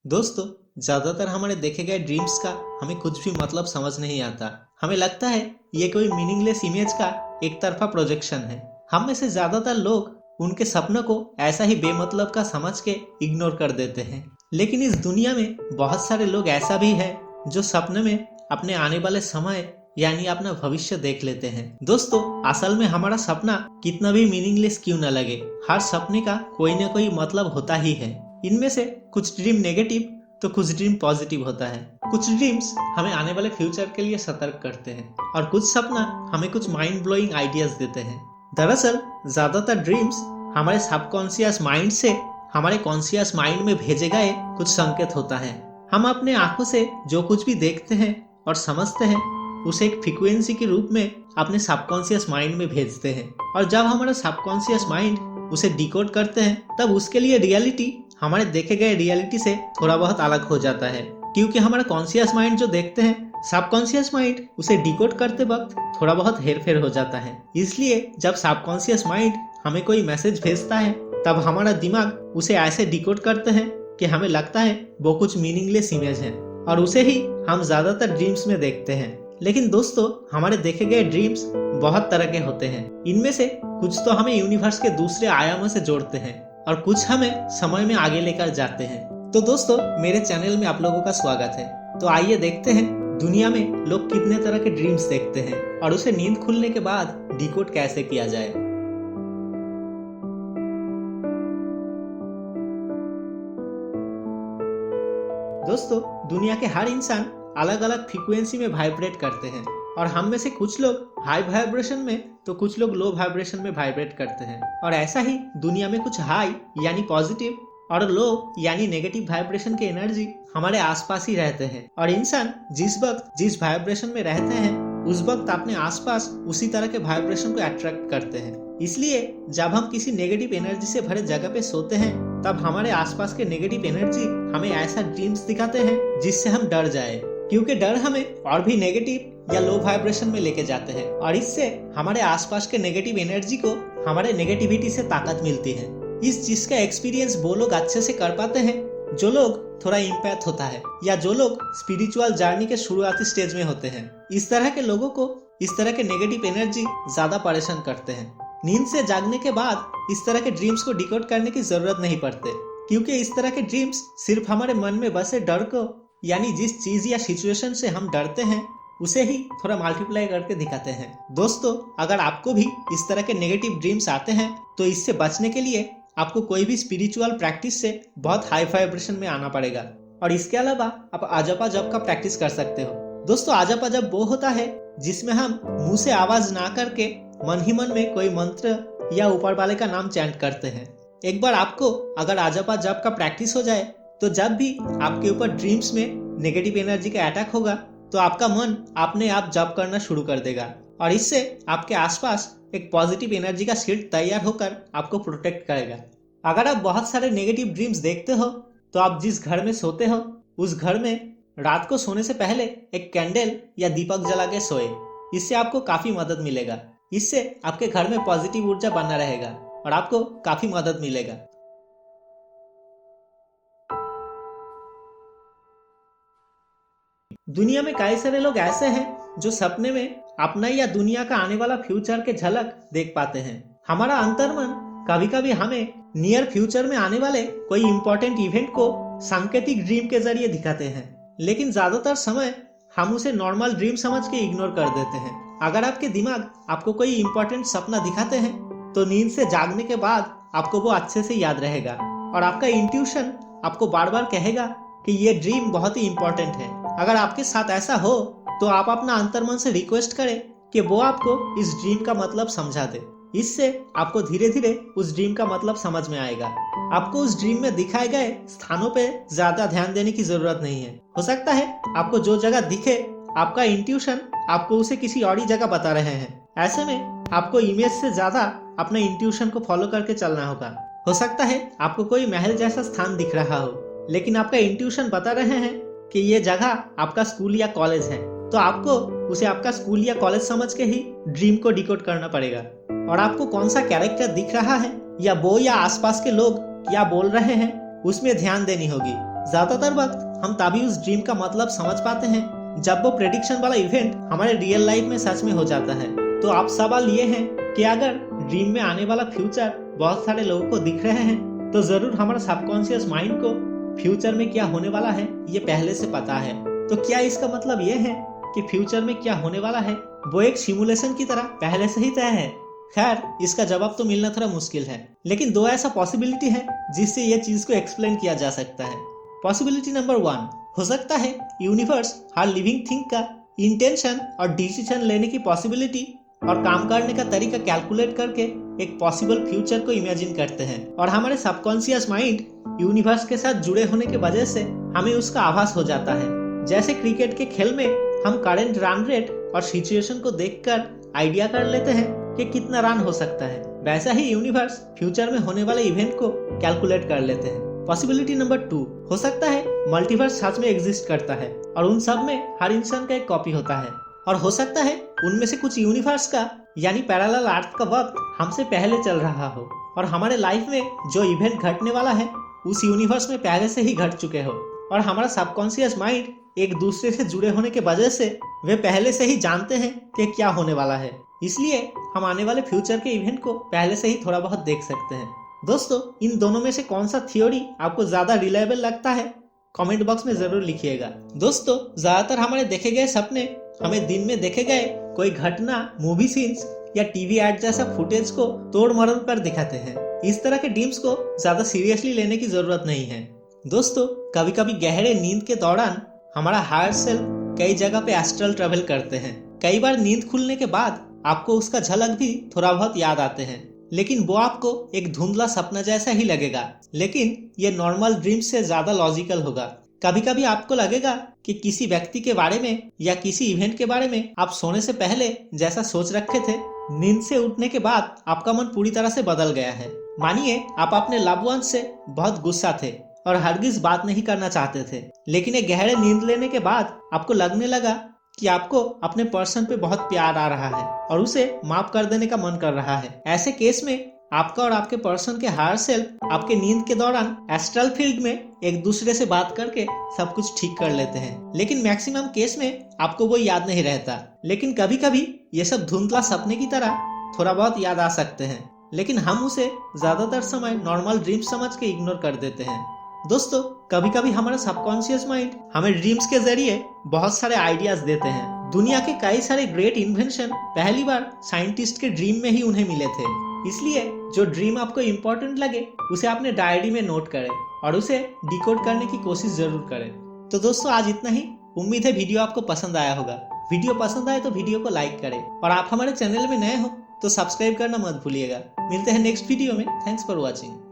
दोस्तों, ज्यादातर हमारे देखे गए ड्रीम्स का हमें कुछ भी मतलब समझ नहीं आता। हमें लगता है ये कोई मीनिंगलेस इमेज का एक तरफा प्रोजेक्शन है। हम में से ज्यादातर लोग उनके सपनों को ऐसा ही बेमतलब का समझ के इग्नोर कर देते हैं। लेकिन इस दुनिया में बहुत सारे लोग ऐसा भी है जो सपने में अपने आने वाले समय यानी अपना भविष्य देख लेते हैं। दोस्तों, असल में हमारा सपना कितना भी मीनिंगलेस क्यों न लगे, हर सपने का कोई न कोई मतलब होता ही है। इनमें से कुछ ड्रीम नेगेटिव तो कुछ ड्रीम पॉजिटिव होता है। कुछ ड्रीम्स हमें आने वाले फ्यूचर के लिए सतर्क करते हैं और कुछ सपना हमें कुछ माइंड ब्लोइंग आइडियाज देते हैं। दरअसल ज्यादातर ड्रीम्स हमारे सबकॉन्शियस माइंड से हमारे कॉन्शियस माइंड में भेजे गए कुछ संकेत होता है। हम अपने आंखों से जो कुछ भी देखते हैं और समझते हैं उसे एक फ्रीक्वेंसी के रूप में अपने सबकॉन्शियस माइंड में भेजते हैं, और जब हमारा सबकॉन्शियस माइंड उसे डिकोड करते हैं तब उसके लिए रियलिटी हमारे देखे गए रियलिटी से थोड़ा बहुत अलग हो जाता है। क्योंकि हमारा कॉन्शियस माइंड जो देखते हैं, सबकॉन्शियस माइंड उसे डिकोड करते वक्त थोड़ा बहुत हेरफेर हो जाता है। इसलिए जब सबकॉन्शियस माइंड हमें कोई मैसेज भेजता है तब हमारा दिमाग उसे ऐसे डिकोड करते हैं कि हमें लगता है वो कुछ मीनिंगलेस इमेज है, और उसे ही हम ज्यादातर ड्रीम्स में देखते हैं। लेकिन दोस्तों, हमारे देखे गए ड्रीम्स बहुत तरह के होते हैं। इनमें से कुछ तो हमें यूनिवर्स के दूसरे आयामों से जोड़ते हैं और कुछ हमें समय में आगे लेकर जाते हैं। तो दोस्तों, मेरे चैनल में आप लोगों का स्वागत है। तो आइए देखते हैं दुनिया में लोग कितने तरह के ड्रीम्स देखते हैं और उसे नींद खुलने के बाद डिकोड कैसे किया जाए। दोस्तों, दुनिया के हर इंसान अलग अलग फ्रीक्वेंसी में वाइब्रेट करते हैं, और हम में से कुछ लोग हाई वाइब्रेशन में तो कुछ लोग लो वाइब्रेशन में वाइब्रेट करते हैं। और ऐसा ही दुनिया में कुछ हाई यानी पॉजिटिव और लो यानी नेगेटिव वाइब्रेशन के एनर्जी हमारे आसपास ही रहते हैं, और इंसान जिस वक्त जिस वाइब्रेशन में रहते हैं उस वक्त अपने आसपास उसी तरह के वाइब्रेशन को अट्रैक्ट करते हैं। इसलिए जब हम किसी नेगेटिव एनर्जी से भरे जगह पे सोते हैं तब हमारे आसपास के नेगेटिव एनर्जी हमें ऐसा ड्रीम्स दिखाते हैं जिससे हम डर जाए, क्योंकि डर हमें और भी नेगेटिव या लो वाइब्रेशन में लेके जाते हैं, और इससे हमारे आसपास के नेगेटिव एनर्जी को हमारे नेगेटिविटी से ताकत मिलती है। इस चीज का एक्सपीरियंस वो लोग अच्छे से कर पाते हैं जो लोग थोड़ा इम्पैथ होता है या जो लोग स्पिरिचुअल जर्नी के शुरुआती स्टेज में होते हैं। इस तरह के लोगों को इस तरह के नेगेटिव एनर्जी ज्यादा परेशान करते हैं। नींद से जागने के बाद इस तरह के ड्रीम्स को डिकोड करने की जरूरत नहीं पड़ती, क्योंकि इस तरह के ड्रीम्स सिर्फ हमारे मन में बसे डर को, यानी जिस चीज या सिचुएशन से हम डरते हैं उसे ही थोड़ा मल्टीप्लाई करके दिखाते हैं। दोस्तों, अगर आपको भी इस तरह के नेगेटिव ड्रीम्स आते हैं तो इससे बचने के लिए आपको कोई भी स्पिरिचुअल प्रैक्टिस से बहुत हाई वाइब्रेशन में आना पड़ेगा, और इसके अलावा आप आजपा जप का प्रैक्टिस कर सकते हो। दोस्तों, आजपा जप वो होता है जिसमें हम मुंह से आवाज ना करके मन ही मन में कोई मंत्र या ऊपर वाले का नाम चैंट करते हैं। एक बार आपको अगर आजपा जप का प्रैक्टिस हो जाए तो जब भी आपके ऊपर ड्रीम्स में नेगेटिव एनर्जी का अटैक होगा तो आपका मन अपने आप जप करना शुरू कर देगा, और इससे आपके आसपास एक पॉजिटिव एनर्जी का शील्ड तैयार होकर आपको प्रोटेक्ट करेगा। अगर आप बहुत सारे नेगेटिव ड्रीम्स देखते हो तो आप जिस घर में सोते हो उस घर में रात को सोने से पहले एक कैंडल या दीपक जला के सोए। इससे आपको काफी मदद मिलेगा। इससे आपके घर में पॉजिटिव ऊर्जा बना रहेगा और आपको काफी मदद मिलेगा। दुनिया में कई सारे लोग ऐसे हैं जो सपने में अपना या दुनिया का आने वाला फ्यूचर के झलक देख पाते हैं। हमारा अंतर्मन कभी कभी हमें नियर फ्यूचर में आने वाले कोई इंपॉर्टेंट इवेंट को सांकेतिक ड्रीम के जरिए दिखाते हैं, लेकिन ज्यादातर समय हम उसे नॉर्मल ड्रीम समझ के इग्नोर कर देते हैं। अगर आपके दिमाग आपको कोई इंपॉर्टेंट सपना दिखाते हैं तो नींद से जागने के बाद आपको वो अच्छे से याद रहेगा, और आपका इंट्यूशन आपको बार बार कहेगा कि ये ड्रीम बहुत ही इंपॉर्टेंट है। अगर आपके साथ ऐसा हो तो आप अपना अंतर्मन से रिक्वेस्ट करें कि वो आपको इस ड्रीम का मतलब समझा दे। इससे आपको धीरे धीरे उस ड्रीम का मतलब समझ में आएगा। आपको उस ड्रीम में दिखाए गए स्थानों पे ज्यादा ध्यान देने की जरूरत नहीं है। हो सकता है आपको जो जगह दिखे आपका इंट्यूशन आपको उसे किसी और ही जगह बता रहे हैं। ऐसे में आपको इमेज से ज्यादा अपने इंट्यूशन को फॉलो करके चलना होगा। हो सकता है आपको कोई महल जैसा स्थान दिख रहा हो, लेकिन आपका इंट्यूशन बता रहे हैं कि ये जगह आपका स्कूल या कॉलेज है, तो आपको उसे आपका स्कूल या कॉलेज समझ के ही ड्रीम को डिकोड करना पड़ेगा। और आपको कौन सा कैरेक्टर दिख रहा है या वो या आसपास के लोग क्या बोल रहे हैं उसमें ध्यान देनी होगी। ज्यादातर वक्त हम तभी उस ड्रीम का मतलब समझ पाते हैं जब वो प्रेडिक्शन वाला इवेंट हमारे रियल लाइफ में सच में हो जाता है। तो अब सवाल ये है कि अगर ड्रीम में आने वाला फ्यूचर बहुत सारे लोगों को दिख रहे हैं तो जरूर हमारा सबकॉन्शियस माइंड को फ्यूचर में क्या होने वाला है ये पहले से पता है। तो क्या इसका मतलब ये है कि फ्यूचर में क्या होने वाला है वो एक सिमुलेशन की तरह पहले से ही तय है? खैर, इसका जवाब तो मिलना थोड़ा मुश्किल है, लेकिन दो ऐसा पॉसिबिलिटी है जिससे ये चीज को एक्सप्लेन किया जा सकता है। पॉसिबिलिटी नंबर 1, हो सकता है यूनिवर्स हर लिविंग थिंग का इंटेंशन और डिसीजन लेने की पॉसिबिलिटी और काम करने का तरीका कैलकुलेट करके एक पॉसिबल फ्यूचर को इमेजिन करते हैं, और हमारे सबकॉन्शियस माइंड यूनिवर्स के साथ जुड़े होने की वजह से हमें उसका आभास हो जाता है। जैसे क्रिकेट के खेल में हम करंट रन रेट और सिचुएशन को देखकर आइडिया कर लेते हैं कि कितना रन हो सकता है, वैसा ही यूनिवर्स फ्यूचर में होने वाले इवेंट को कैलकुलेट कर लेते हैं। पॉसिबिलिटी नंबर 2, हो सकता है मल्टीवर्स सच में एग्जिस्ट करता है और उन सब में हर इंसान का एक कॉपी होता है, और हो सकता है उनमें से कुछ यूनिवर्स का यानी पैरेलल अर्थ का वक्त हमसे पहले चल रहा हो और हमारे लाइफ में जो इवेंट घटने वाला है उस यूनिवर्स में पहले से ही घट चुके हो, और हमारा सबकॉन्शियस माइंड एक दूसरे से जुड़े होने की वजह से वे पहले से ही जानते हैं कि क्या होने वाला है, इसलिए हम आने वाले फ्यूचर के इवेंट को पहले से ही थोड़ा बहुत देख सकते हैं। दोस्तों, इन दोनों में से कौन सा थ्योरी आपको ज्यादा रिलायबल लगता है कमेंट बॉक्स में जरूर लिखिएगा। दोस्तों, ज्यादातर हमारे देखे गए सपने हमें दिन में देखे गए कोई घटना, मूवी सीन्स या टीवी एड जैसा फुटेज को तोड़ मरोड़ कर दिखाते हैं। इस तरह के ड्रीम्स को ज्यादा सीरियसली लेने की जरूरत नहीं है। दोस्तों, कभी कभी गहरे नींद के दौरान हमारा हायर सेल्फ कई जगह पे एस्ट्रल ट्रेवल करते हैं। कई बार नींद खुलने के बाद आपको उसका झलक भी थोड़ा बहुत याद आते हैं, लेकिन वो आपको एक धुंधला सपना जैसा ही लगेगा, लेकिन ये नॉर्मल ड्रीम से ज्यादा लॉजिकल होगा। कभी कभी आपको लगेगा कि किसी व्यक्ति के बारे में या किसी इवेंट के बारे में आप सोने से पहले जैसा सोच रखे थे, नींद से उठने के बाद आपका मन पूरी तरह से बदल गया है। मानिए आप अपने लव्ड वन से बहुत गुस्सा थे और हरगिज बात नहीं करना चाहते थे, लेकिन एक गहरे नींद लेने के बाद आपको लगने लगा कि आपको अपने पर्सन पे बहुत प्यार आ रहा है और उसे माफ कर देने का मन कर रहा है। ऐसे केस में आपका और आपके पर्सन के हायर सेल्फ आपके नींद के दौरान एस्ट्रल फील्ड में एक दूसरे से बात करके सब कुछ ठीक कर लेते हैं, लेकिन मैक्सिमम केस में आपको वो याद नहीं रहता। लेकिन कभी कभी ये सब धुंधला सपने की तरह थोड़ा बहुत याद आ सकते हैं, लेकिन हम उसे ज्यादातर समय नॉर्मल ड्रीम समझ के इग्नोर कर देते हैं। दोस्तों, कभी कभी हमारा सबकॉन्शियस माइंड हमें ड्रीम्स के जरिए बहुत सारे आइडियाज देते हैं। दुनिया के कई सारे ग्रेट इन्वेंशन पहली बार साइंटिस्ट के ड्रीम में ही उन्हें मिले थे, इसलिए जो ड्रीम आपको इम्पोर्टेंट लगे उसे अपने डायरी में नोट करें और उसे डिकोड करने की कोशिश जरूर करें। तो दोस्तों, आज इतना ही। उम्मीद है वीडियो आपको पसंद आया होगा। वीडियो पसंद आए तो वीडियो को लाइक करें, और आप हमारे चैनल में नए हो तो सब्सक्राइब करना मत भूलिएगा। मिलते हैं नेक्स्ट वीडियो में। Thanks for watching.